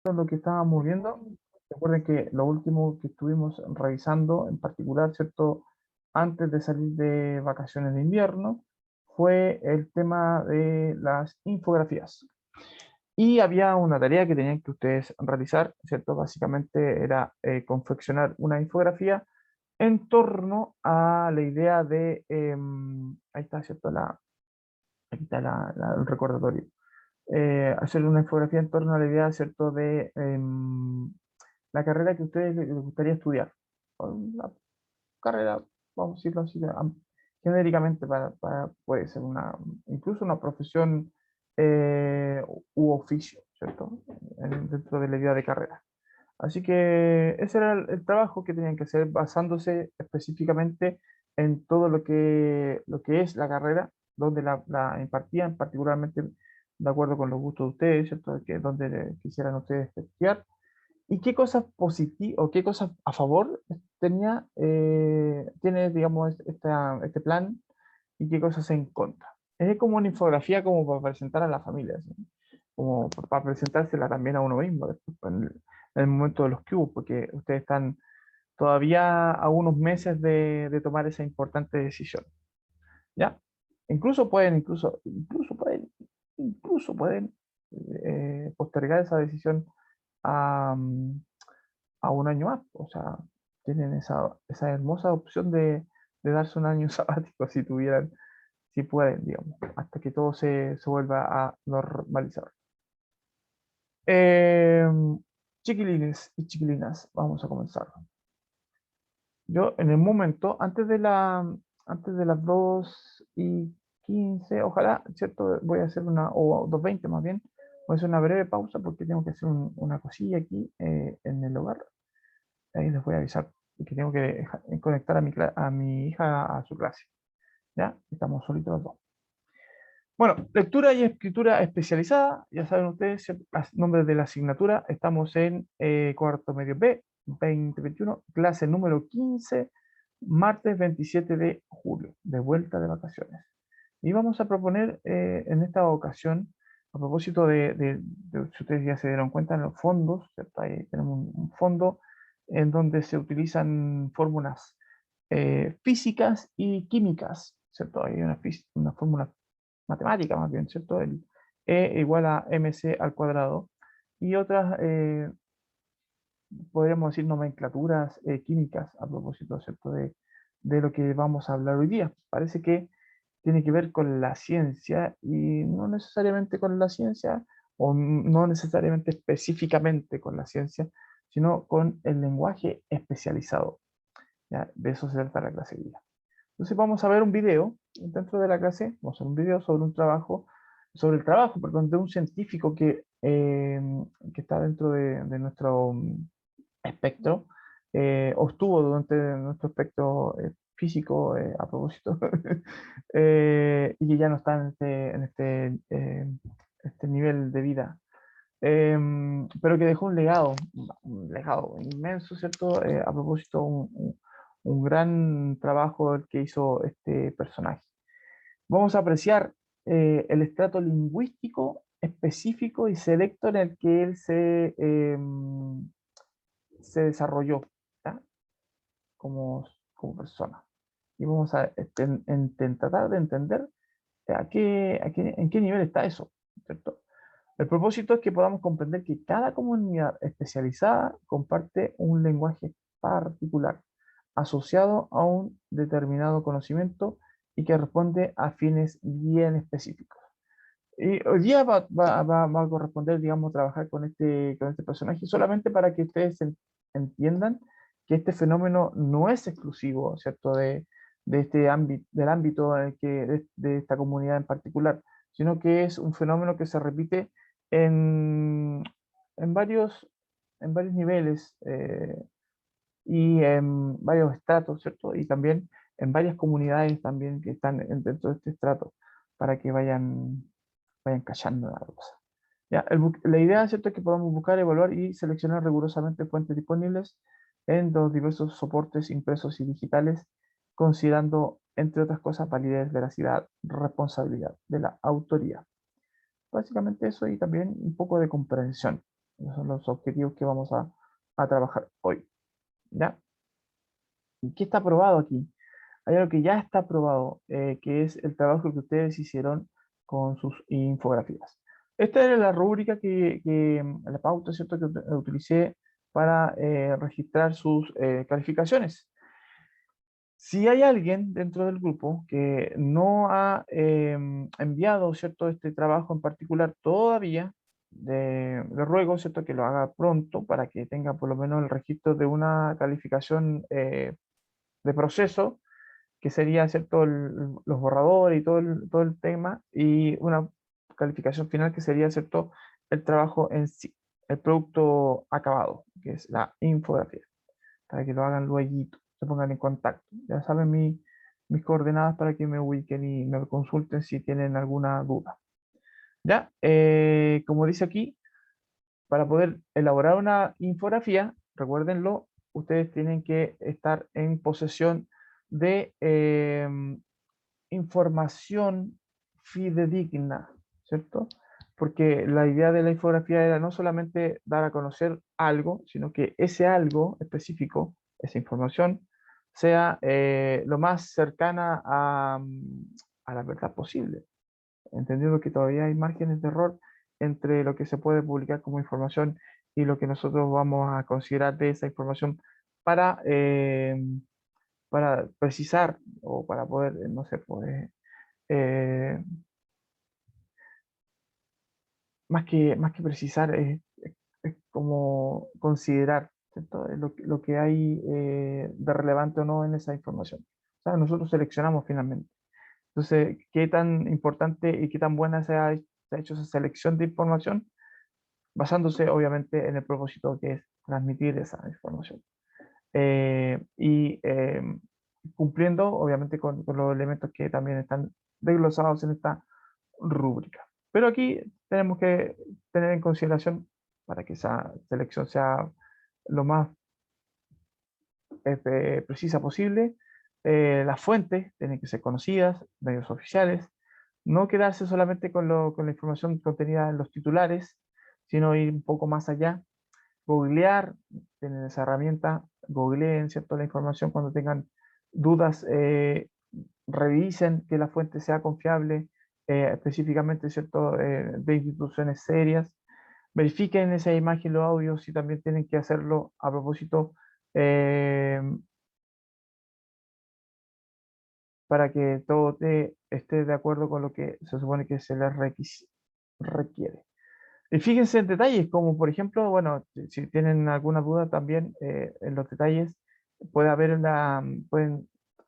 lo que estábamos viendo, recuerden que lo último que estuvimos revisando, en particular, ¿cierto? Antes de salir de vacaciones de invierno, fue el tema de las infografías. Y había una tarea que tenían que ustedes realizar, ¿cierto? Básicamente era confeccionar una infografía en torno a la idea de, ahí está, ¿cierto? Aquí está el recordatorio. Hacer una infografía en torno a la idea, ¿cierto? De la carrera que a ustedes les gustaría estudiar. Una carrera, vamos a decirlo así, genéricamente, puede ser incluso una profesión u oficio, ¿cierto? Dentro de la idea de carrera. Así que ese era el trabajo que tenían que hacer basándose específicamente en todo lo que es la carrera, donde la impartían, particularmente de acuerdo con los gustos de ustedes, ¿cierto? Donde quisieran ustedes estudiar. ¿Y qué cosas positivas o qué cosas a favor tiene, digamos, este plan y qué cosas en contra? Es como una infografía como para presentar a la familia, ¿sí? Como para presentársela también a uno mismo después, en el momento de los cubos, porque ustedes están todavía a unos meses de tomar esa importante decisión, ¿ya? Incluso pueden postergar esa decisión a, a un año más. O sea, tienen esa hermosa opción de darse un año sabático si tuvieran, si pueden, digamos, hasta que todo se vuelva a normalizar. Eh, Chiquilines y chiquilinas, vamos a comenzar. Yo en el momento, antes de las 2:15, ojalá, ¿cierto? Voy a hacer o 2:20 más bien, voy a hacer una breve pausa porque tengo que hacer una cosilla aquí en el hogar. Ahí les voy a avisar que tengo que conectar a mi hija a su clase. ¿Ya? Estamos solitos los dos. Bueno, lectura y escritura especializada, ya saben ustedes, nombre de la asignatura, estamos en cuarto medio B, 2021, clase número 15, martes 27 de julio, de vuelta de vacaciones. Y vamos a proponer en esta ocasión, a propósito si ustedes ya se dieron cuenta, en los fondos, ¿cierto? Ahí tenemos un fondo en donde se utilizan fórmulas físicas y químicas, ¿cierto? Hay una fórmula matemática más bien, ¿cierto? El E igual a mc al cuadrado y otras, podríamos decir, nomenclaturas químicas a propósito, ¿cierto? De lo que vamos a hablar hoy día. Parece que tiene que ver con la ciencia y no necesariamente con la ciencia, o no necesariamente específicamente con la ciencia, sino con el lenguaje especializado. ¿Ya? De eso se trata la clase hoy día. Entonces vamos a ver un video dentro de la clase, vamos a ver un video sobre el trabajo, perdón, de un científico que está dentro de nuestro espectro, o estuvo durante nuestro espectro físico, a propósito, y que ya no está en este nivel de vida, pero que dejó un legado inmenso, ¿cierto? A propósito, un gran trabajo el que hizo este personaje. Vamos a apreciar el estrato lingüístico específico y selecto en el que él se desarrolló, ¿ya? Como persona. Y vamos a tratar de entender en qué nivel está eso, ¿cierto? El propósito es que podamos comprender que cada comunidad especializada comparte un lenguaje particular, asociado a un determinado conocimiento y que responde a fines bien específicos. Y hoy día va a corresponder, digamos, trabajar con este personaje solamente para que ustedes entiendan que este fenómeno no es exclusivo, ¿cierto?, de este ámbito, del ámbito de esta comunidad en particular, sino que es un fenómeno que se repite en, en varios, en varios niveles y en varios estratos, ¿cierto? Y también en varias comunidades también que están dentro de este estrato, para que vayan cachando la cosa. Ya, la idea, ¿cierto?, es que podamos buscar, evaluar y seleccionar rigurosamente fuentes disponibles en los diversos soportes impresos y digitales, considerando, entre otras cosas, validez, veracidad, responsabilidad de la autoría. Básicamente eso y también un poco de comprensión. Esos son los objetivos que vamos a trabajar hoy. ¿Ya? ¿Y qué está aprobado aquí? Hay algo que ya está aprobado, que es el trabajo que ustedes hicieron con sus infografías. Esta era la rúbrica la pauta, ¿cierto?, que utilicé para registrar sus calificaciones. Si hay alguien dentro del grupo que no ha enviado, ¿cierto?, este trabajo en particular todavía, le ruego, ¿cierto?, que lo haga pronto para que tenga por lo menos el registro de una calificación de proceso, que sería, ¿cierto?, los borradores y todo el tema, y una calificación final que sería, ¿cierto?, el trabajo en sí, el producto acabado, que es la infografía, para que lo hagan luego, se pongan en contacto. Ya saben mis coordenadas para que me ubiquen y me consulten si tienen alguna duda. Ya, como dice aquí, para poder elaborar una infografía, recuérdenlo, ustedes tienen que estar en posesión de información fidedigna, ¿cierto? Porque la idea de la infografía era no solamente dar a conocer algo, sino que ese algo específico, esa información, sea lo más cercana a la verdad posible, entendiendo que todavía hay márgenes de error entre lo que se puede publicar como información y lo que nosotros vamos a considerar de esa información para, para precisar o para poder, no sé, poder, más que precisar, es como considerar, ¿cierto? Lo que hay de relevante o no en esa información. O sea, nosotros seleccionamos finalmente. Entonces, ¿qué tan importante y qué tan buena se ha hecho esa selección de información? Basándose obviamente en el propósito que es transmitir esa información. Y cumpliendo obviamente con los elementos que también están desglosados en esta rúbrica. Pero aquí tenemos que tener en consideración, para que esa selección sea lo más precisa posible, las fuentes tienen que ser conocidas, medios oficiales, no quedarse solamente con la información contenida en los titulares, sino ir un poco más allá, googlear, tienen esa herramienta, googleen, ¿cierto?, la información cuando tengan dudas, revisen que la fuente sea confiable, específicamente, ¿cierto?, de instituciones serias, verifiquen esa imagen, los audios, si también tienen que hacerlo a propósito, eh, para que todo esté de acuerdo con lo que se supone que se les requiere. Y fíjense en detalles, como por ejemplo, bueno, si tienen alguna duda también en los detalles, pueden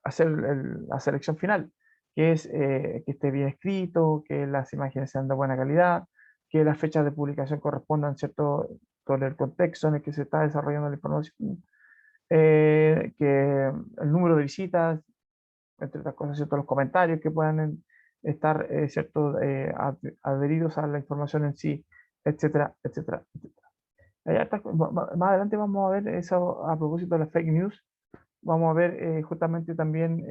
hacer la selección final, que es que esté bien escrito, que las imágenes sean de buena calidad, que las fechas de publicación correspondan, ¿cierto?, con el contexto en el que se está desarrollando la información, que el número de visitas, entre otras cosas, ¿cierto?, los comentarios que puedan estar, ¿cierto?, adheridos a la información en sí, etcétera, etcétera, etcétera. Más adelante vamos a ver eso a propósito de las fake news. Vamos a ver justamente también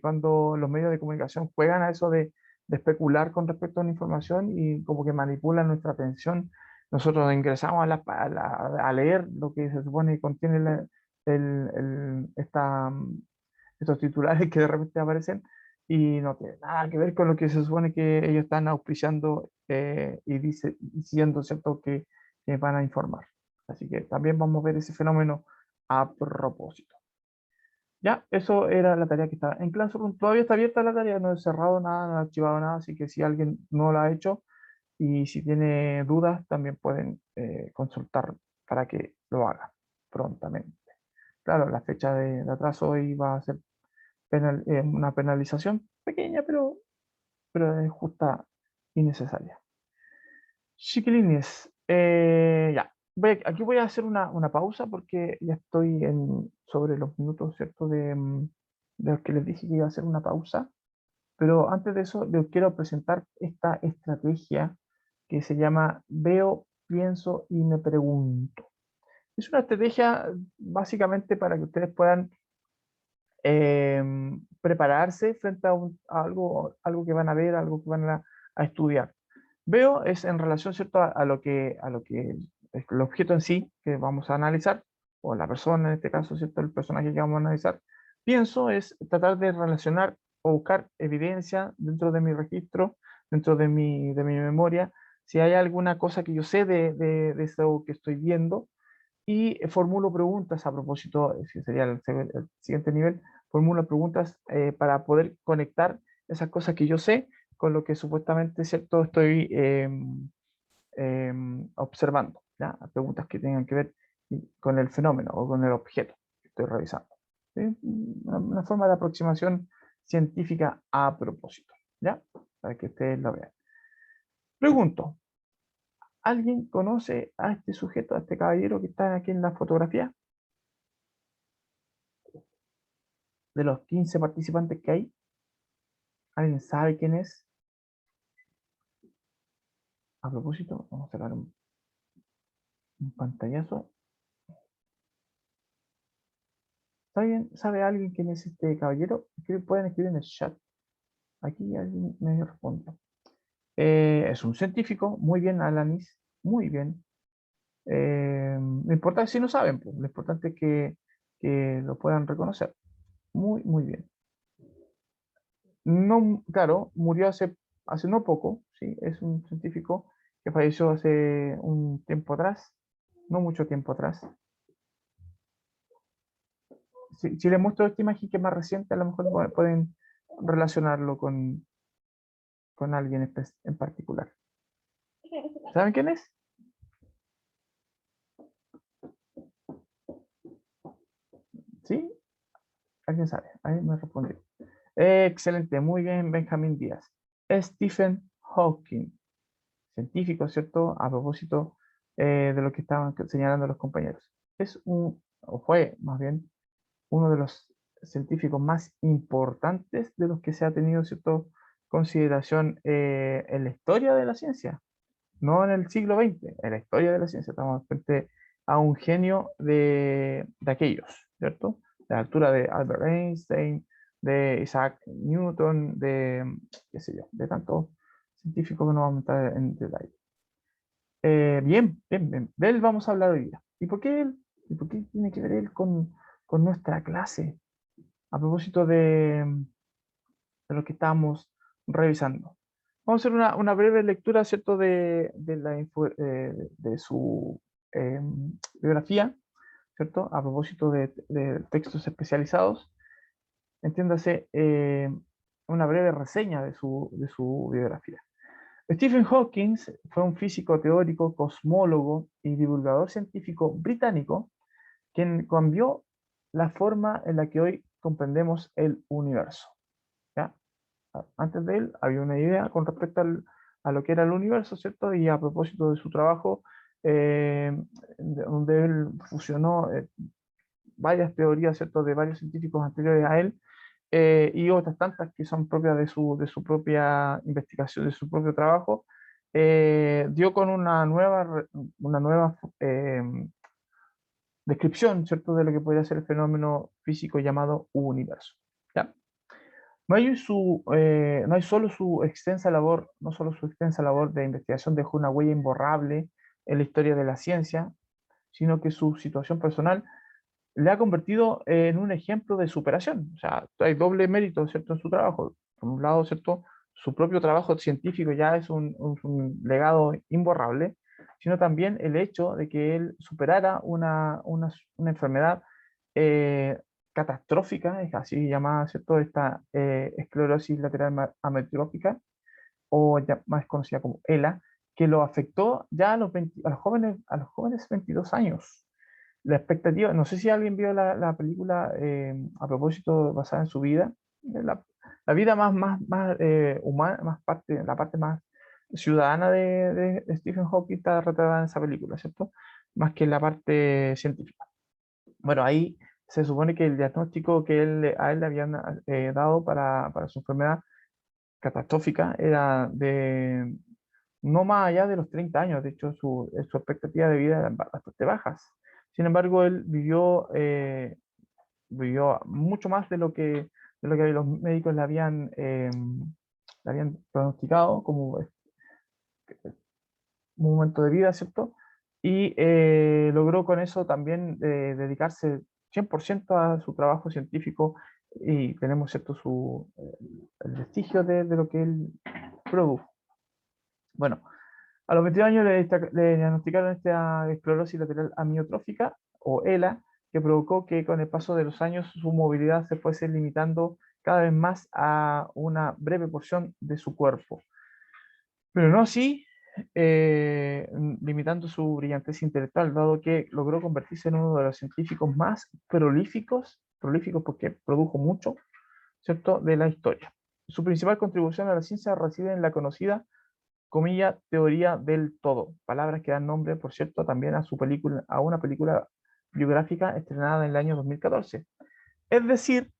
cuando los medios de comunicación juegan a eso de especular con respecto a una información y como que manipulan nuestra atención. Nosotros ingresamos a leer lo que se supone que contiene estos titulares que de repente aparecen y no tiene nada que ver con lo que se supone que ellos están auspiciando diciendo, ¿cierto?, que van a informar. Así que también vamos a ver ese fenómeno a propósito. Ya, eso era la tarea que estaba en Classroom. Todavía está abierta la tarea, no he cerrado nada, no he archivado nada, así que si alguien no la ha hecho y si tiene dudas, también pueden consultar para que lo haga prontamente. Claro, la fecha de atraso hoy va a ser una penalización pequeña, pero es justa y necesaria. Chiquilines, ya. Aquí voy a hacer una pausa porque ya estoy sobre los minutos, ¿cierto? De los que les dije que iba a hacer una pausa. Pero antes de eso, les quiero presentar esta estrategia que se llama Veo, pienso y me pregunto. Es una estrategia básicamente para que ustedes puedan prepararse frente a algo que van a ver, algo que van a estudiar. Veo es en relación, ¿cierto?, a lo que el objeto en sí que vamos a analizar, o la persona en este caso, ¿cierto? El personaje que vamos a analizar, pienso es tratar de relacionar o buscar evidencia dentro de mi registro, dentro de mi memoria, si hay alguna cosa que yo sé de eso que estoy viendo, y formulo preguntas a propósito, ese sería el siguiente nivel, formulo preguntas para poder conectar esas cosas que yo sé con lo que supuestamente, ¿cierto?, estoy observando, ¿ya? Preguntas que tengan que ver con el fenómeno o con el objeto que estoy revisando. ¿Sí? Una forma de aproximación científica a propósito, ¿ya? Para que ustedes lo vean. Pregunto, ¿alguien conoce a este sujeto, a este caballero que está aquí en la fotografía? De los 15 participantes que hay, ¿alguien sabe quién es? A propósito, vamos a sacar un pantallazo. ¿Sabe alguien quién es este caballero? Pueden escribir en el chat. Aquí alguien me respondió. Es un científico, muy bien, Alanis, muy bien. Lo importante es si no saben, pues, lo importante es que lo puedan reconocer. Muy, muy bien. No, claro, murió hace no poco, sí, es un científico que falleció hace un tiempo atrás, no mucho tiempo atrás. Si les muestro esta imagen que es más reciente, a lo mejor pueden relacionarlo con alguien en particular. ¿Saben quién es? ¿Sí? ¿Alguien sabe? Ahí me respondió. Excelente, muy bien, Benjamín Díaz. Stephen Hawking, científico, ¿cierto? A propósito de lo que estaban señalando los compañeros. O fue más bien, uno de los científicos más importantes de los que se ha tenido, ¿cierto?, consideración en la historia de la ciencia, no en el siglo XX, en la historia de la ciencia. Estamos frente a un genio de aquellos, ¿cierto? De la altura de Albert Einstein, de Isaac Newton, qué sé yo, de tantos científicos que no vamos a entrar en detalle. Bien, bien, bien. De él vamos a hablar hoy día. ¿Y por qué él? ¿Y por qué tiene que ver él con nuestra clase? A propósito de lo que estamos revisando. Vamos a hacer una breve lectura, ¿cierto?, de su biografía, ¿cierto? A propósito de textos especializados. Entiéndase, una breve reseña de su biografía. Stephen Hawking fue un físico teórico, cosmólogo y divulgador científico británico quien cambió la forma en la que hoy comprendemos el universo. ¿Ya? Antes de él había una idea con respecto a lo que era el universo, ¿cierto? Y a propósito de su trabajo, donde él fusionó varias teorías, ¿cierto?, de varios científicos anteriores a él, y otras tantas que son propias de su propia investigación, de su propio trabajo, dio con una nueva descripción, ¿cierto?, de lo que podría ser el fenómeno físico llamado universo. ¿Ya? No hay solo su extensa labor, no solo su extensa labor de investigación dejó una huella imborrable en la historia de la ciencia, sino que su situación personal le ha convertido en un ejemplo de superación. O sea, hay doble mérito, ¿cierto?, en su trabajo. Por un lado, ¿cierto?, su propio trabajo científico ya es un legado imborrable, sino también el hecho de que él superara una enfermedad eh, catastrófica, es así llamada, ¿cierto?, esta esclerosis lateral amiotrófica, o ya más conocida como ELA, que lo afectó ya a los jóvenes 22 años. La expectativa, no sé si alguien vio la película a propósito basada en su vida, la vida más humana, la parte más ciudadana de Stephen Hawking está retratada en esa película, ¿cierto? Más que la parte científica. Bueno, ahí se supone que el diagnóstico que a él le habían dado para su enfermedad catastrófica era de no más allá de los 30 años. De hecho, su expectativa de vida eran bastante bajas. Sin embargo, él vivió mucho más de lo que los médicos le habían pronosticado como un momento de vida, ¿cierto? y logró con eso también dedicarse 100% a su trabajo científico y tenemos, ¿cierto?, el vestigio de lo que él produjo. Bueno, a los 22 años le diagnosticaron esta esclerosis lateral amiotrófica, o ELA, que provocó que con el paso de los años su movilidad se fuese limitando cada vez más a una breve porción de su cuerpo. Pero no así, limitando su brillantez intelectual, dado que logró convertirse en uno de los científicos más prolíficos porque produjo mucho, ¿cierto?, de la historia. Su principal contribución a la ciencia reside en la conocida, comilla, teoría del todo, palabras que dan nombre, por cierto, también a a una película biográfica estrenada en el año 2014. Es decir,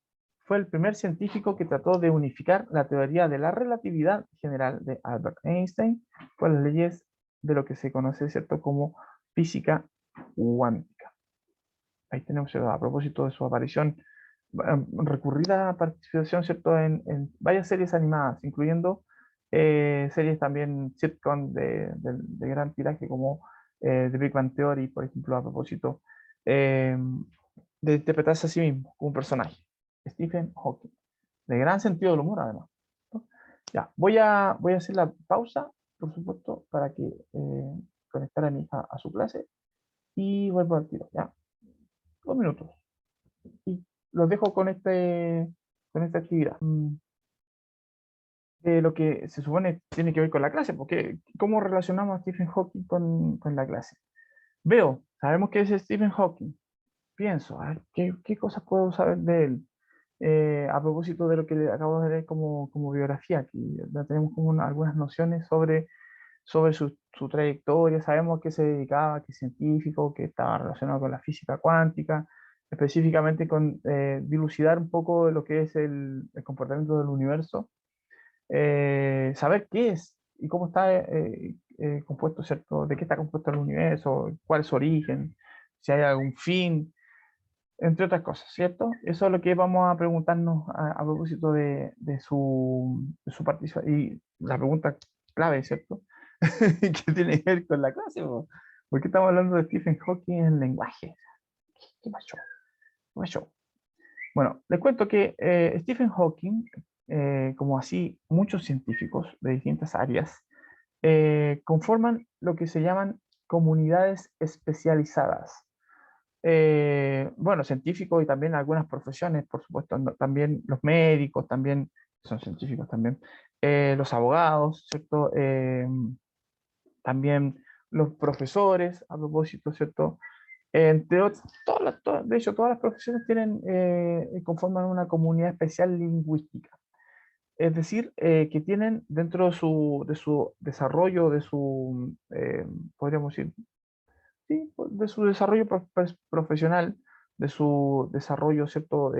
fue el primer científico que trató de unificar la teoría de la relatividad general de Albert Einstein con las leyes de lo que se conoce, ¿cierto?, como física cuántica. Ahí tenemos, ¿cierto?, a propósito de su aparición, recurrida participación, ¿cierto?, en varias series animadas, incluyendo series también sitcom de gran tiraje como The Big Bang Theory, por ejemplo, a propósito eh, de interpretarse a sí mismo como un personaje. Stephen Hawking, de gran sentido del humor además, ¿no? Ya, voy a hacer la pausa, por supuesto, para que conectar a mi hija a su clase y vuelvo al tiro, ya, 2 minutos. Y los dejo con esta actividad. De lo que se supone tiene que ver con la clase, porque ¿cómo relacionamos a Stephen Hawking con la clase? Sabemos que es Stephen Hawking. Pienso, a ver, ¿qué cosas puedo saber de él? A propósito de lo que le acabo de leer como biografía, aquí ya tenemos como algunas nociones sobre su trayectoria, sabemos que se dedicaba, que es científico, que estaba relacionado con la física cuántica, específicamente con dilucidar un poco lo que es el comportamiento del universo, saber qué es y cómo está compuesto, ¿cierto? De qué está compuesto el universo, cuál es su origen, si hay algún fin, entre otras cosas, ¿cierto? Eso es lo que vamos a preguntarnos a propósito de su participación. Y la pregunta clave, ¿cierto? ¿Qué tiene que ver con la clase? ¿Por qué estamos hablando de Stephen Hawking en lenguaje? ¿Qué pasó? ¿Qué pasó? Bueno, les cuento que Stephen Hawking, como así muchos científicos de distintas áreas, conforman lo que se llaman comunidades especializadas. Bueno, científicos y también algunas profesiones, por supuesto, también los médicos también son científicos también, los abogados, ¿cierto? También los profesores, a propósito, ¿cierto? Entre otras, de hecho, todas las profesiones conforman una comunidad especial lingüística. Es decir, que tienen dentro de su desarrollo, podríamos decir, sí, de su desarrollo profesional, de su desarrollo, ¿cierto?,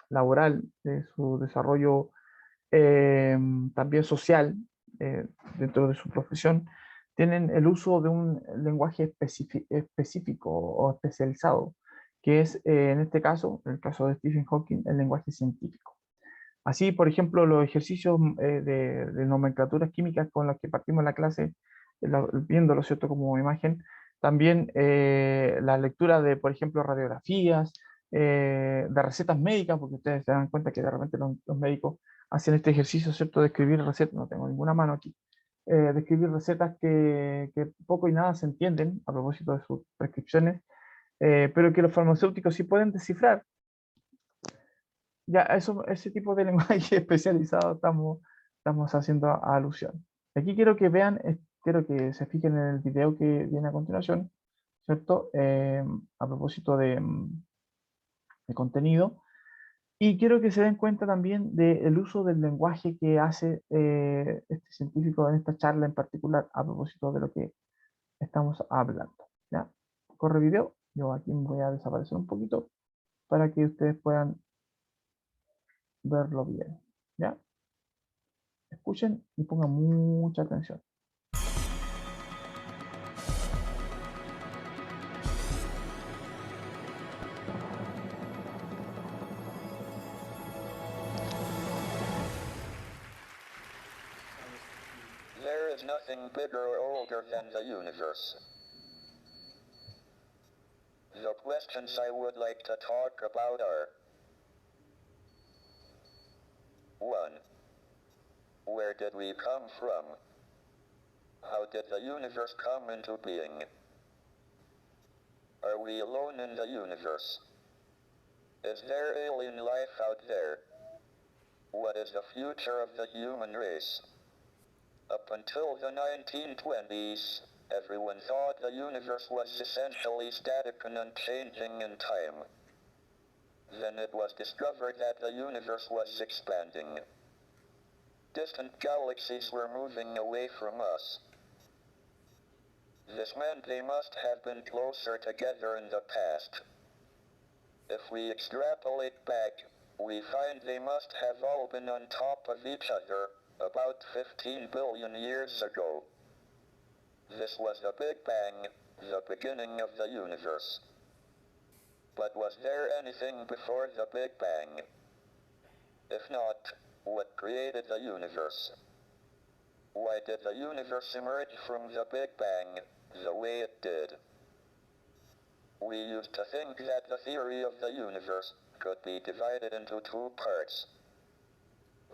laboral, de su desarrollo también social, eh, dentro de su profesión, tienen el uso de un lenguaje específico o especializado, que es, en este caso, en el caso de Stephen Hawking, el lenguaje científico. Así, por ejemplo, los ejercicios de nomenclaturas químicas con los que partimos la clase, viéndolo, ¿cierto?, como imagen, también la lectura de, por ejemplo, radiografías, de recetas médicas, porque ustedes se dan cuenta que de repente los médicos hacen este ejercicio, ¿cierto?, de escribir recetas, no tengo ninguna mano aquí, de escribir recetas que poco y nada se entienden a propósito de sus prescripciones, pero que los farmacéuticos sí pueden descifrar. Ya, ese tipo de lenguaje especializado estamos haciendo alusión. Aquí quiero que vean, quiero que se fijen en el video que viene a continuación, ¿cierto? A propósito de contenido. Y quiero que se den cuenta también del uso del lenguaje que hace este científico en esta charla en particular, a propósito de lo que estamos hablando. ¿Ya? Corre video. Yo aquí me voy a desaparecer un poquito para que ustedes puedan verlo bien. ¿Ya? Escuchen y pongan mucha atención. There is nothing bigger or older than the universe. questions I would like to talk about are: 1. Where did we come from? How did the universe come into being? Are we alone in the universe? Is there alien life out there? What is the future of the human race? Up until the 1920s, everyone thought the universe was essentially static and unchanging in time. Then it was discovered that the universe was expanding. Distant galaxies were moving away from us. This meant they must have been closer together in the past. If we extrapolate back, we find they must have all been on top of each other about 15 billion years ago. This was the Big Bang, the beginning of the universe. But was there anything before the Big Bang? If not, what created the universe? Why did the universe emerge from the Big Bang the way it did? We used to think that the theory of the universe could be divided into two parts.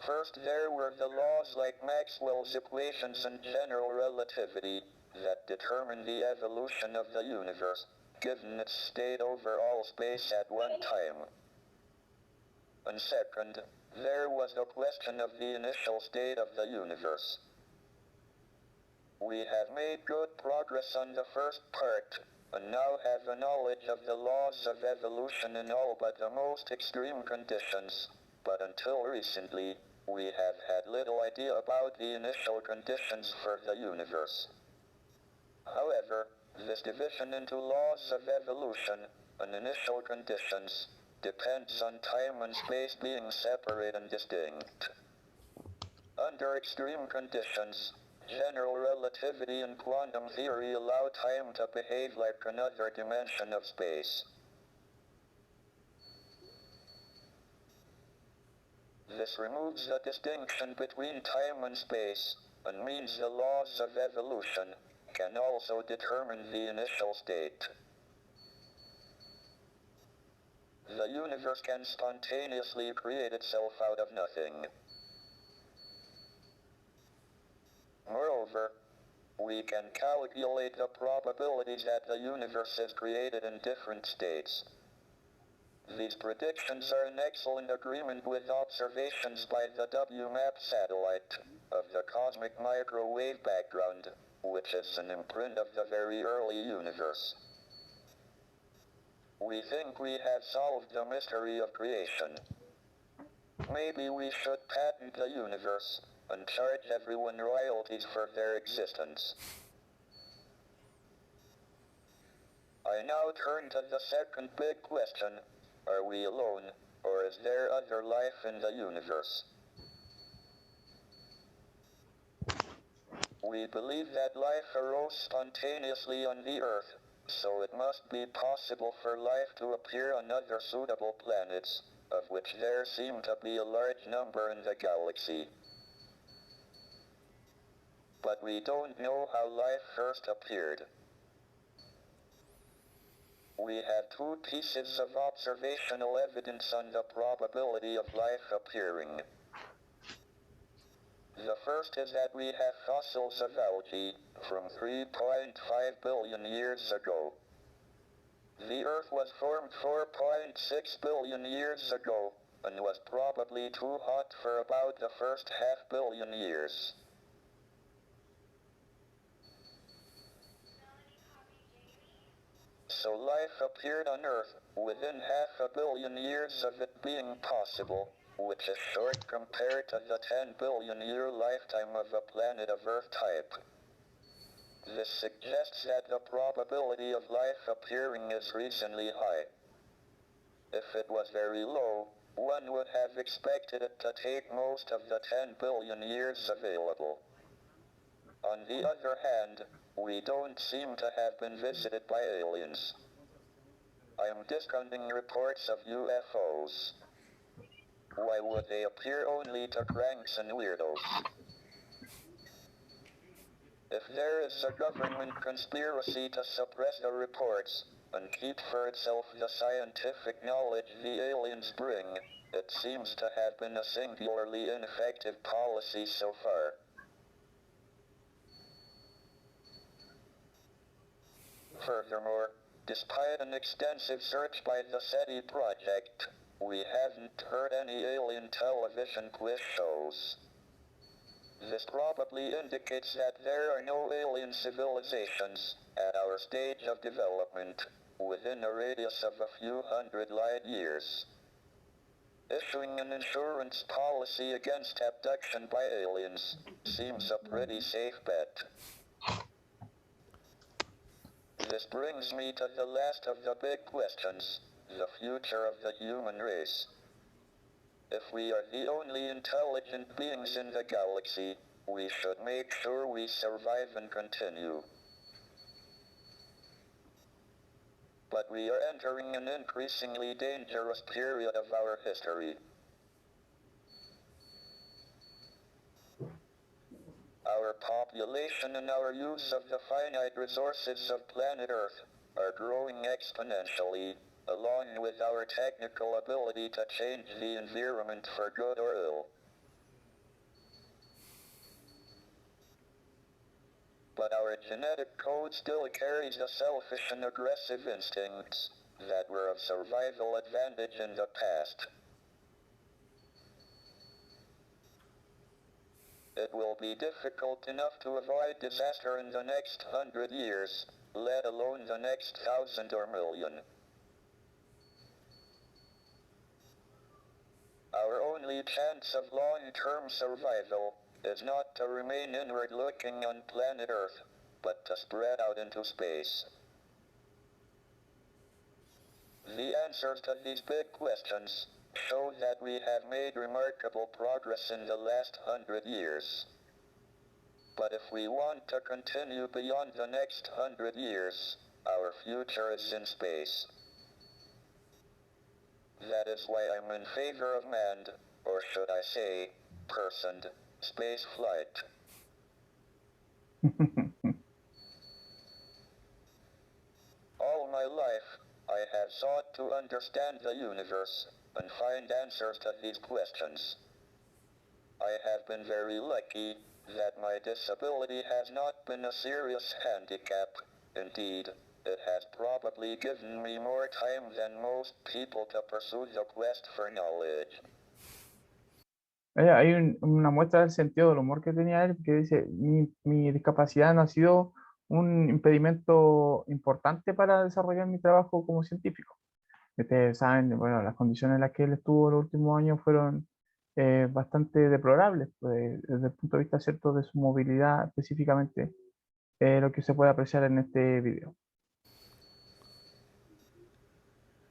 First, there were the laws like Maxwell's equations and general relativity that determine the evolution of the universe, given its state over all space at one time. And second, there was the question of the initial state of the universe. We have made good progress on the first part, and now have a knowledge of the laws of evolution in all but the most extreme conditions, but until recently, we have had little idea about the initial conditions for the universe. However, this division into laws of evolution and initial conditions depends on time and space being separate and distinct. Under extreme conditions, general relativity and quantum theory allow time to behave like another dimension of space. This removes the distinction between time and space, and means the laws of evolution can also determine the initial state. The universe can spontaneously create itself out of nothing. Moreover, we can calculate the probabilities that the universe is created in different states. These predictions are in excellent agreement with observations by the WMAP satellite of the cosmic microwave background, which is an imprint of the very early universe. We think we have solved the mystery of creation. Maybe we should patent the universe and charge everyone royalties for their existence. I now turn to the second big question: are we alone, or is there other life in the universe? We believe that life arose spontaneously on the Earth, so it must be possible for life to appear on other suitable planets, of which there seem to be a large number in the galaxy. But we don't know how life first appeared. We have two pieces of observational evidence on the probability of life appearing. The first is that we have fossils of algae from 3.5 billion years ago. The Earth was formed 4.6 billion years ago, and was probably too hot for about the first half-billion years. So life appeared on Earth within 500 million years of it being possible, which is short compared to the 10 billion year lifetime of a planet of Earth type. This suggests that the probability of life appearing is reasonably high. If it was very low, one would have expected it to take most of the 10 billion years available. On the other hand, we don't seem to have been visited by aliens. I am discounting reports of UFOs. Why would they appear only to cranks and weirdos? If there is a government conspiracy to suppress the reports, and keep for itself the scientific knowledge the aliens bring. It seems to have been a singularly ineffective policy so far. Furthermore, despite an extensive search by the SETI project, we haven't heard any alien television quiz shows. This probably indicates that there are no alien civilizations at our stage of development within a radius of a few hundred light years. Issuing an insurance policy against abduction by aliens seems a pretty safe bet. This brings me to the last of the big questions, the future of the human race. If we are the only intelligent beings in the galaxy, we should make sure we survive and continue. But we are entering an increasingly dangerous period of our history. Our population and our use of the finite resources of planet Earth are growing exponentially, along with our technical ability to change the environment for good or ill. But our genetic code still carries the selfish and aggressive instincts that were of survival advantage in the past. It will be difficult enough to avoid disaster in the next 100 years, let alone the next 1,000 or million. Our only chance of long-term survival is not to remain inward-looking on planet Earth, but to spread out into space. The answers to these big questions show that we have made remarkable progress in the last 100 years. But if we want to continue beyond the next 100 years, our future is in space. That is why I'm in favor of manned, or should I say, personed, space flight. All my life, I have sought to understand the universe and find answers to these questions. I have been very lucky that my disability has not been a serious handicap. Indeed, it has probably given me more time than most people to pursue the quest for knowledge. Hay una muestra del sentido del humor que tenía él, que dice, mi discapacidad no ha sido un impedimento importante para desarrollar mi trabajo como científico. Ustedes saben, bueno, las condiciones en las que él estuvo los últimos años fueron bastante deplorables, pues, desde el punto de vista cierto de su movilidad, específicamente lo que se puede apreciar en este video.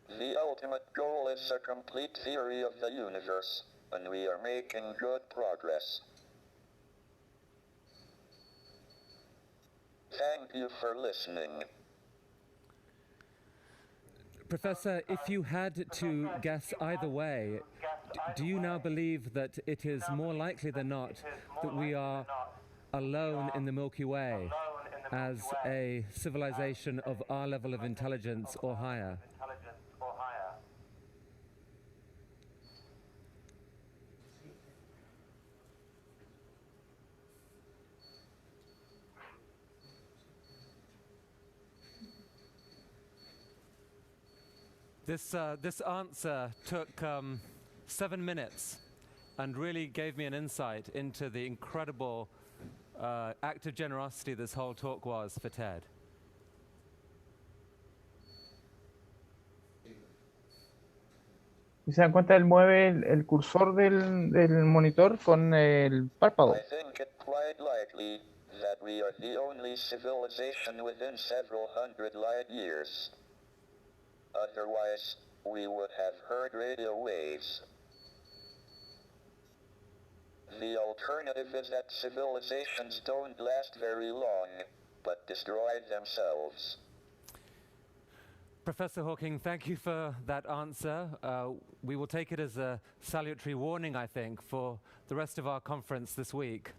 The ultimate goal is a complete theory of the universe, and we are making good progress. Thank you for listening. Professor, if you had to guess either way, do you now believe that it is more likely than not that we are alone in the Milky Way as a civilization of our level of intelligence or higher? This answer took 7 minutes and really gave me an insight into the incredible act of generosity this whole talk was for Ted. Si se dan cuenta, él mueve el cursor del monitor con el párpado. I think it quite likely that we are the only civilization within several hundred light years. Otherwise, we would have heard radio waves. The alternative is that civilizations don't last very long, but destroy themselves. Professor Hawking, thank you for that answer. We will take it as a salutary warning, I think, for the rest of our conference this week.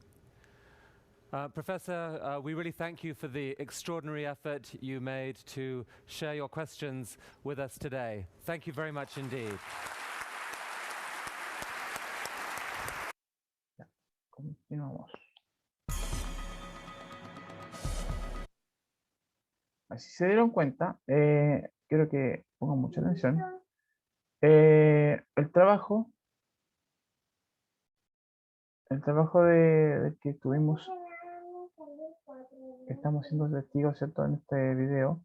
Professor, we really thank you for the extraordinary effort you made to share your questions with us today. Thank you very much indeed. Continuamos. Si se dieron cuenta, quiero que pongan mucha atención. El trabajo del que estuvimos, que estamos siendo testigos, ¿cierto?, en este video,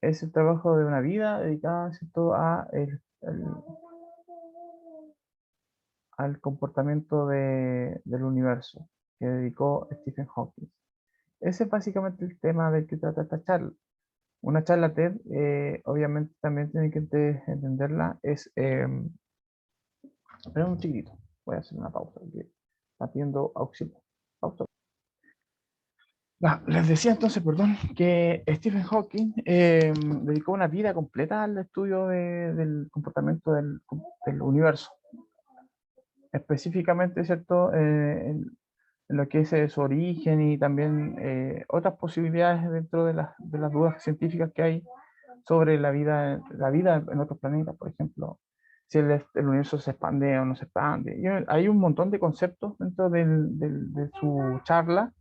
es el trabajo de una vida dedicada, ¿cierto?, al comportamiento del universo que dedicó Stephen Hawking. Ese es básicamente el tema del que trata esta charla. Una charla TED, obviamente también tienen que entenderla, es... espera un chiquitito, voy a hacer una pausa, porque está pidiendo auxilio. Pausa. Les decía entonces, perdón, que Stephen Hawking dedicó una vida completa al estudio del comportamiento del universo. Específicamente, ¿cierto?, en lo que es su origen y también otras posibilidades dentro de las dudas científicas que hay sobre la vida en otros planetas, por ejemplo, si el universo se expande o no se expande. Hay un montón de conceptos dentro de su charla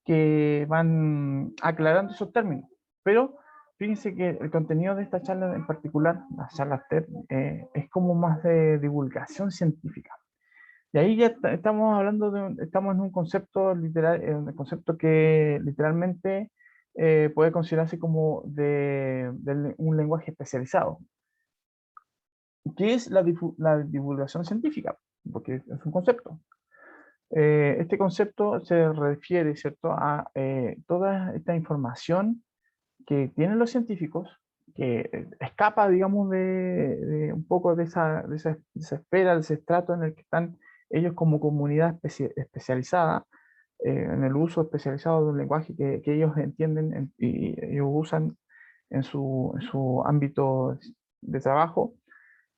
que van aclarando esos términos. Pero fíjense que el contenido de esta charla en particular, la charla TED, es como más de divulgación científica. Y ahí ya estamos hablando estamos en un concepto literal, un concepto que literalmente puede considerarse como de un lenguaje especializado. ¿Qué es la divulgación científica? Porque es un concepto. Este concepto se refiere, ¿cierto?, a toda esta información que tienen los científicos, que escapa, digamos, de un poco de esa esfera, de ese estrato en el que están ellos como comunidad especializada, en el uso especializado de un lenguaje que ellos entienden y ellos usan en su ámbito de trabajo,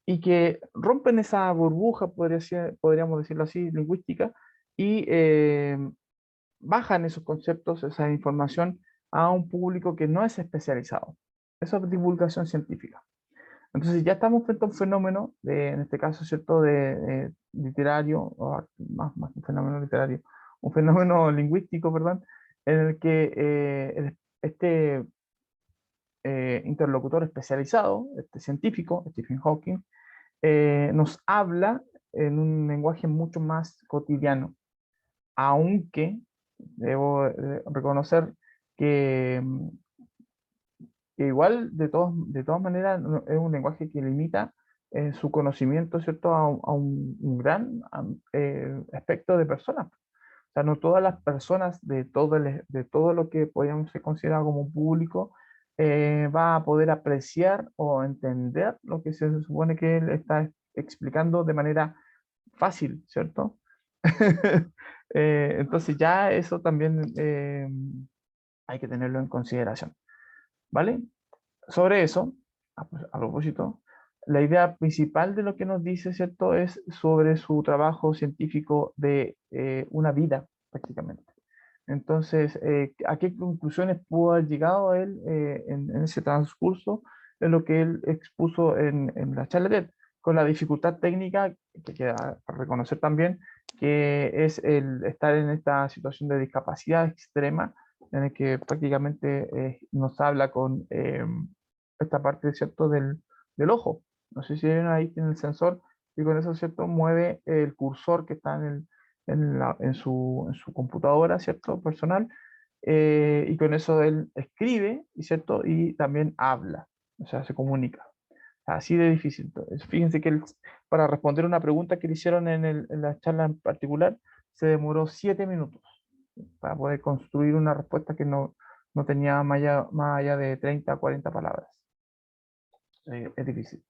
y que rompen esa burbuja, podríamos decirlo así, lingüística, y bajan esos conceptos, esa información a un público que no es especializado. Eso es divulgación científica. Entonces ya estamos frente a un fenómeno, en este caso, ¿cierto?, de literario, o más que un fenómeno literario, un fenómeno lingüístico, perdón, en el que este interlocutor especializado, este científico, Stephen Hawking, nos habla en un lenguaje mucho más cotidiano, aunque debo reconocer que, igual de todas maneras es un lenguaje que limita su conocimiento, ¿cierto?, a un gran espectro de personas. O sea, no todas las personas de todo lo que podríamos ser considerado como un público va a poder apreciar o entender lo que se supone que él está explicando de manera fácil, ¿cierto? Entonces ya eso también hay que tenerlo en consideración, ¿vale? Sobre eso, a propósito, la idea principal de lo que nos dice, ¿cierto?, es sobre su trabajo científico de una vida, prácticamente. Entonces, ¿a qué conclusiones pudo haber llegado él en ese transcurso de lo que él expuso en la charla TED? Con la dificultad técnica, que queda para reconocer también, que es el estar en esta situación de discapacidad extrema, en el que prácticamente nos habla con esta parte, ¿cierto?, del ojo. No sé si ven ahí, tiene el sensor, y con eso, ¿cierto?, mueve el cursor que está en su computadora, ¿cierto?, personal, y con eso él escribe, ¿cierto?, y también habla, o sea, se comunica. Así de difícil. Entonces, fíjense que para responder una pregunta que le hicieron en la charla en particular, se demoró 7 minutos para poder construir una respuesta que no tenía más allá de 30 a 40 palabras. Es difícil.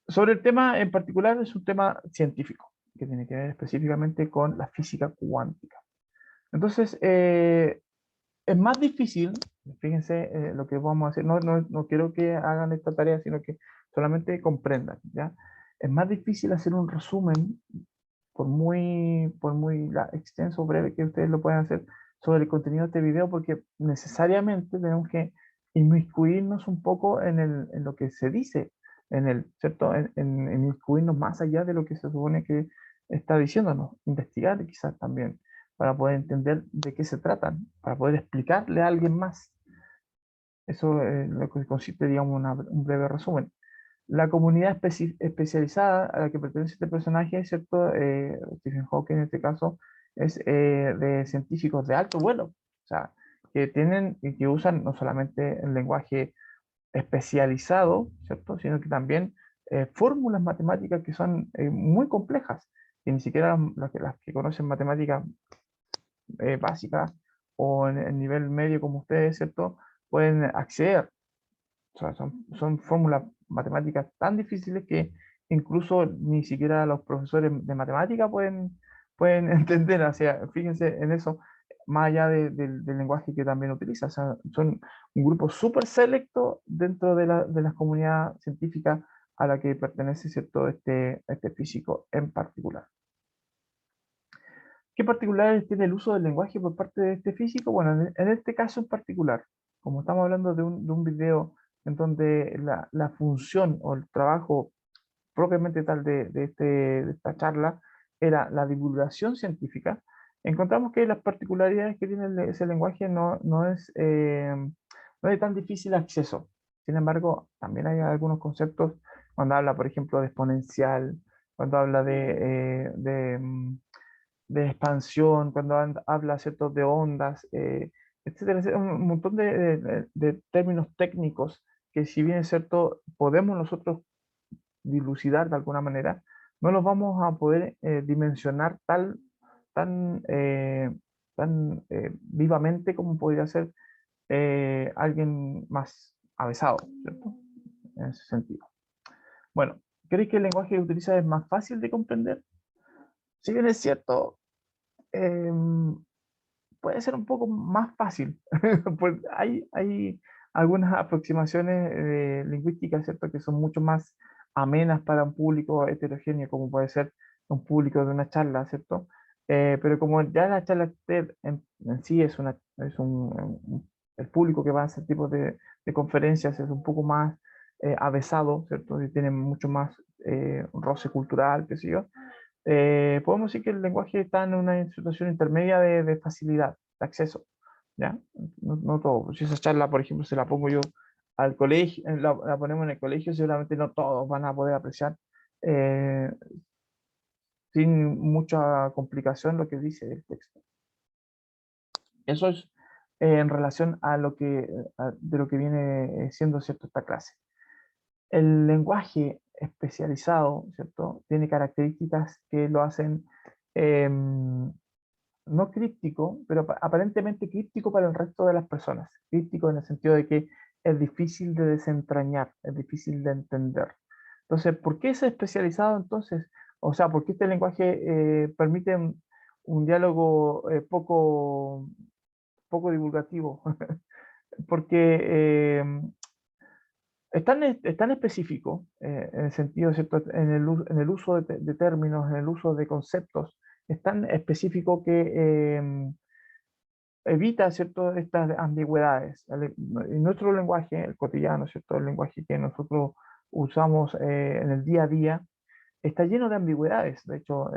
Sobre el tema en particular, es un tema científico, que tiene que ver específicamente con la física cuántica. Entonces, es más difícil, fíjense lo que vamos a hacer, no quiero que hagan esta tarea, sino que solamente comprendan, ¿ya? Es más difícil hacer un resumen, por muy extenso o breve que ustedes lo puedan hacer, sobre el contenido de este video porque necesariamente tenemos que inmiscuirnos un poco en lo que se dice en el, ¿cierto? En inmiscuirnos más allá de lo que se supone que está diciéndonos, investigar quizás también, para poder entender de qué se tratan, para poder explicarle a alguien más. Eso es lo que consiste, digamos, un breve resumen. La comunidad especializada a la que pertenece este personaje, ¿cierto? Stephen Hawking en este caso, es de científicos de alto vuelo, o sea, que tienen y que usan no solamente el lenguaje especializado, ¿cierto? Sino que también fórmulas matemáticas que son muy complejas, que ni siquiera las que conocen matemáticas básicas o en el nivel medio como ustedes, ¿cierto? Pueden acceder. O sea, son fórmulas matemáticas tan difíciles que incluso ni siquiera los profesores de matemática pueden entender. O sea, fíjense en eso, más allá del lenguaje que también utiliza. O sea, son un grupo súper selecto dentro de la comunidad científica a la que pertenece, ¿cierto? Este físico en particular. ¿Qué particularidades tiene el uso del lenguaje por parte de este físico? Bueno, en este caso en particular, como estamos hablando de un video en donde la función o el trabajo propiamente tal de esta charla era la divulgación científica, encontramos que las particularidades que tiene ese lenguaje no es de tan difícil acceso. Sin embargo, también hay algunos conceptos cuando habla, por ejemplo, de exponencial, cuando habla de expansión, cuando habla, ¿cierto?, de ondas, etcétera, etcétera, un montón de términos técnicos que si bien es cierto, podemos nosotros dilucidar de alguna manera, no los vamos a poder dimensionar tan, vivamente como podría ser alguien más avesado, ¿cierto? En ese sentido. Bueno, ¿crees que el lenguaje que utiliza es más fácil de comprender? Si bien es cierto, em, puede ser un poco más fácil. Pues hay algunas aproximaciones lingüísticas, ¿cierto?, que son mucho más amenas para un público heterogéneo, como puede ser un público de una charla, ¿cierto? Pero como ya la charla TED en sí el público que va a ese tipo de conferencias es un poco más avesado, ¿cierto? Y tiene mucho más roce cultural, qué sé yo. Podemos decir que el lenguaje está en una situación intermedia de facilidad, de acceso, ¿ya? No todo. Si esa charla, por ejemplo, se la pongo yo al colegio, la ponemos en el colegio, seguramente no todos van a poder apreciar eh, sin mucha complicación lo que dice el texto. Eso es en relación a de lo que viene siendo, ¿cierto?, esta clase. El lenguaje especializado, ¿cierto?, tiene características que lo hacen no críptico, pero aparentemente críptico para el resto de las personas. Críptico en el sentido de que es difícil de desentrañar, es difícil de entender. Entonces, ¿por qué es especializado entonces? O sea, ¿por qué este lenguaje permite un diálogo poco divulgativo? Porque es tan específico en el sentido, ¿cierto?, en el uso de términos, en el uso de conceptos, es tan específico que evita, ¿cierto?, estas ambigüedades. En nuestro lenguaje, el cotidiano, ¿cierto?, el lenguaje que nosotros usamos en el día a día, está lleno de ambigüedades. De hecho,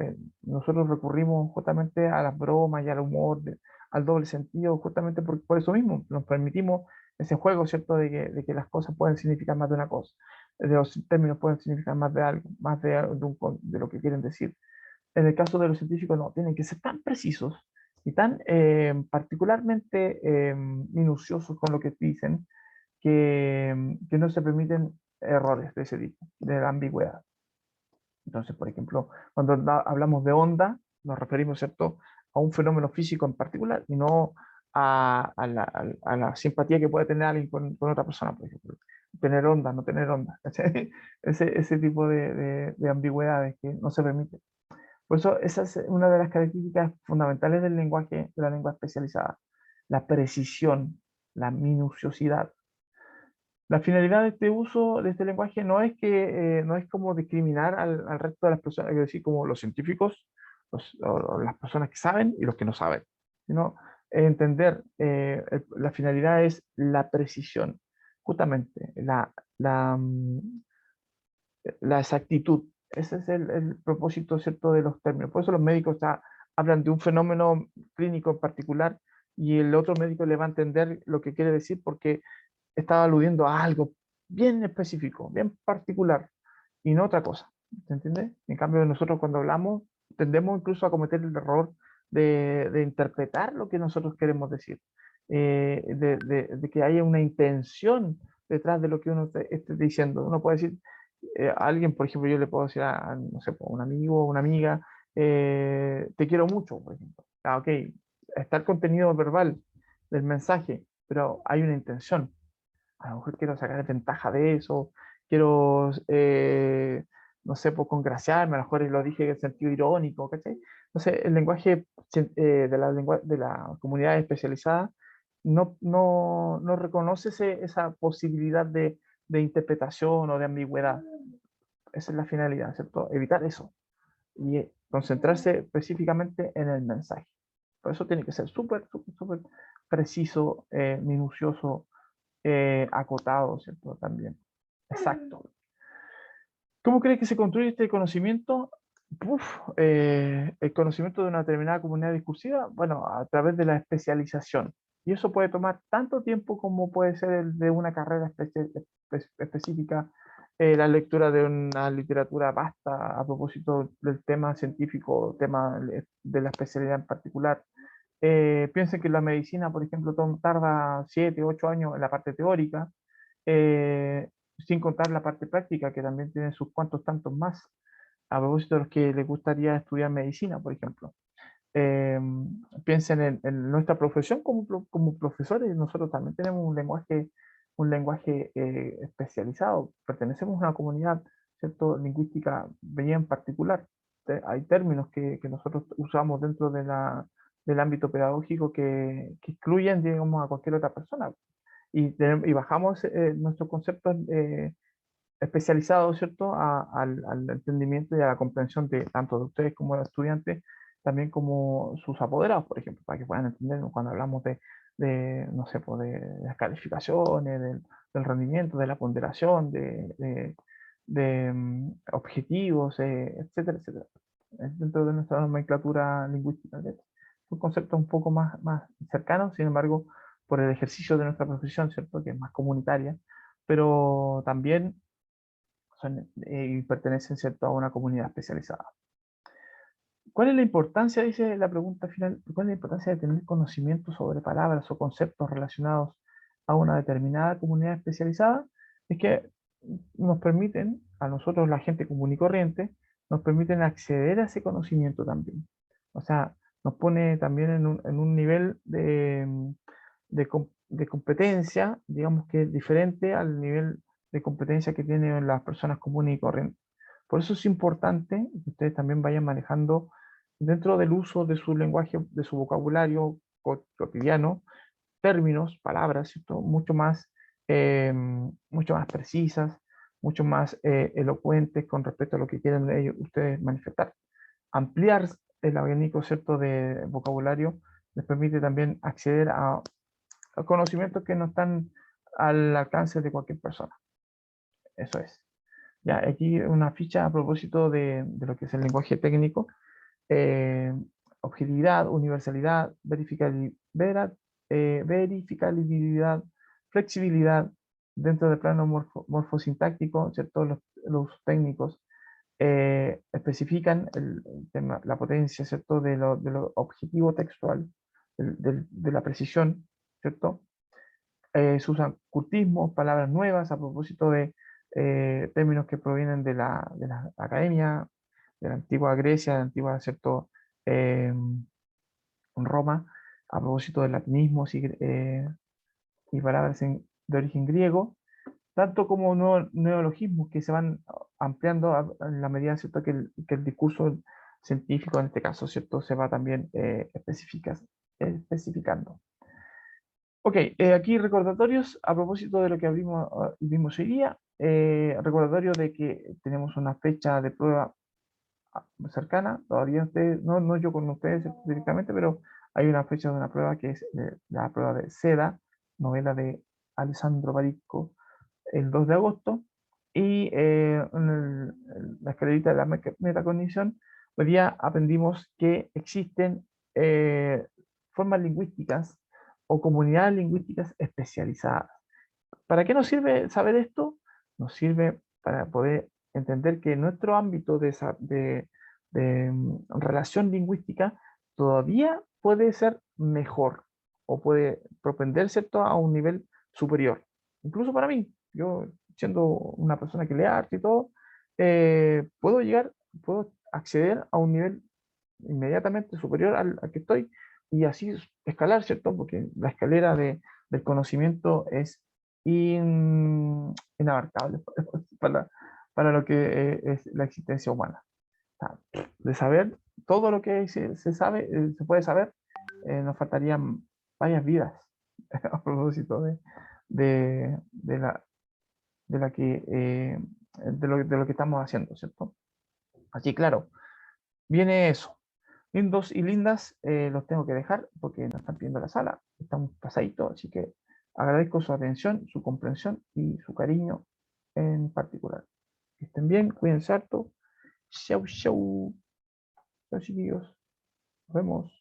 nosotros recurrimos justamente a las bromas y al humor, al doble sentido, justamente por eso mismo. Nos permitimos ese juego, ¿cierto?, de que las cosas pueden significar más de una cosa. De los términos pueden significar más de algo, más de lo que quieren decir. En el caso de los científicos, no, tienen que ser tan precisos y tan particularmente minuciosos con lo que dicen que no se permiten errores de ese tipo, de la ambigüedad. Entonces, por ejemplo, cuando hablamos de onda, nos referimos, ¿cierto?, a un fenómeno físico en particular y no a la simpatía que puede tener alguien con otra persona, por ejemplo. Tener onda, no tener onda. ¿Cachai? Ese tipo de ambigüedades que no se permiten. Por eso, esa es una de las características fundamentales del lenguaje, de la lengua especializada. La precisión, la minuciosidad. La finalidad de este uso de este lenguaje no es no es como discriminar al resto de las personas, es decir, como los científicos, o las personas que saben y los que no saben, sino entender, la finalidad es la precisión, justamente, la exactitud. Ese es el propósito, ¿cierto?, de los términos. Por eso los médicos hablan de un fenómeno clínico en particular y el otro médico le va a entender lo que quiere decir porque está aludiendo a algo bien específico, bien particular y no otra cosa. ¿Se entiende? En cambio, nosotros cuando hablamos tendemos incluso a cometer el error de interpretar lo que nosotros queremos decir, de que haya una intención detrás de lo que uno esté diciendo. Uno puede decir, a alguien, por ejemplo, yo le puedo decir no sé, un amigo o una amiga, te quiero mucho, por ejemplo. Ok, está el contenido verbal del mensaje, pero hay una intención. A lo mejor quiero sacar ventaja de eso, quiero, no sé, pues congraciarme, a lo mejor lo dije en sentido irónico, ¿cachai? Entonces, el lenguaje de la comunidad especializada no reconoce esa posibilidad de interpretación o de ambigüedad. Esa es la finalidad, ¿cierto? Evitar eso y concentrarse específicamente en el mensaje. Por eso tiene que ser súper, súper, súper preciso, minucioso, acotado, ¿cierto? También. Exacto. ¿Cómo crees que se construye este conocimiento? Uf, el conocimiento de una determinada comunidad discursiva, bueno, a través de la especialización. Y eso puede tomar tanto tiempo como puede ser el de una carrera específica, la lectura de una literatura vasta a propósito del tema científico, tema de la especialidad en particular. Piensen que la medicina, por ejemplo, tarda 7, 8 años en la parte teórica, eh, sin contar la parte práctica, que también tiene sus cuantos tantos más, a propósito de los que les gustaría estudiar medicina, por ejemplo. Eh, Piensen en nuestra profesión como profesores, nosotros también tenemos un lenguaje especializado, pertenecemos a una comunidad, ¿cierto?, lingüística bien particular. Hay términos que nosotros usamos dentro del ámbito pedagógico que excluyen, digamos, a cualquier otra persona y bajamos nuestros conceptos especializados, ¿cierto?, al entendimiento y a la comprensión de tanto de ustedes como de los estudiantes, también como sus apoderados, por ejemplo, para que puedan entender cuando hablamos no sé, pues, de las calificaciones, del rendimiento, de la ponderación, de objetivos, etcétera, etcétera. Dentro de nuestra nomenclatura lingüística. Son conceptos un poco más cercanos, sin embargo, por el ejercicio de nuestra profesión, ¿cierto?, que es más comunitaria, pero también y pertenecen, ¿cierto?, a una comunidad especializada. ¿Cuál es la importancia, dice la pregunta final, cuál es la importancia de tener conocimiento sobre palabras o conceptos relacionados a una determinada comunidad especializada? Es que nos permiten, a nosotros, la gente común y corriente, nos permiten acceder a ese conocimiento también. O sea, nos pone también en un nivel de competencia, digamos que es diferente al nivel de competencia que tienen las personas comunes y corrientes. Por eso es importante que ustedes también vayan manejando dentro del uso de su lenguaje, de su vocabulario cotidiano, términos, palabras, ¿cierto?, mucho más precisas, mucho más elocuentes con respecto a lo que quieren ustedes manifestar. Ampliar el abanico, ¿cierto?, de vocabulario les permite también acceder a conocimientos que no están al alcance de cualquier persona. Eso es. Ya, aquí una ficha a propósito de lo que es el lenguaje técnico. eh, Objetividad, universalidad, verificabilidad, flexibilidad dentro del plano morfosintáctico, ¿cierto? Los técnicos especifican el tema, la potencia, ¿cierto?, de lo objetivo textual, de la precisión, ¿cierto? Se usan cultismos, palabras nuevas a propósito de términos que provienen de la academia, de la antigua Grecia, de la antigua, ¿cierto?, eh, Roma, a propósito de latinismos y palabras de origen griego, tanto como neologismos que se van ampliando en la medida, ¿cierto?, que el discurso científico, en este caso, ¿cierto?, se va también especificando. Ok, aquí recordatorios a propósito de lo que vimos hoy día. Recordatorio de que tenemos una fecha de prueba cercana. Todavía ustedes, no yo con ustedes directamente, pero hay una fecha de una prueba que es la prueba de Seda, novela de Alessandro Barico, el 2 de agosto, y la escalerita de la metacognición, hoy día aprendimos que existen formas lingüísticas o comunidades lingüísticas especializadas. ¿Para qué nos sirve saber esto? Nos sirve para poder entender que nuestro ámbito de relación lingüística todavía puede ser mejor o puede propender, ¿cierto?, a un nivel superior. Incluso para mí, yo siendo una persona que lee arte y todo, puedo acceder a un nivel inmediatamente superior al que estoy y así escalar, ¿cierto? Porque la escalera del conocimiento es inabarcable para, para lo que es la existencia humana. O sea, de saber todo lo que se sabe, se puede saber, nos faltarían varias vidas a propósito de la, de la que, de lo que estamos haciendo, ¿cierto? Así, claro, viene eso. Lindos y lindas, los tengo que dejar porque nos están pidiendo la sala. Estamos pasaditos, así que agradezco su atención, su comprensión y su cariño en particular. Que estén bien, cuídense harto. Chau, chau. Chau, chiquillos. Nos vemos.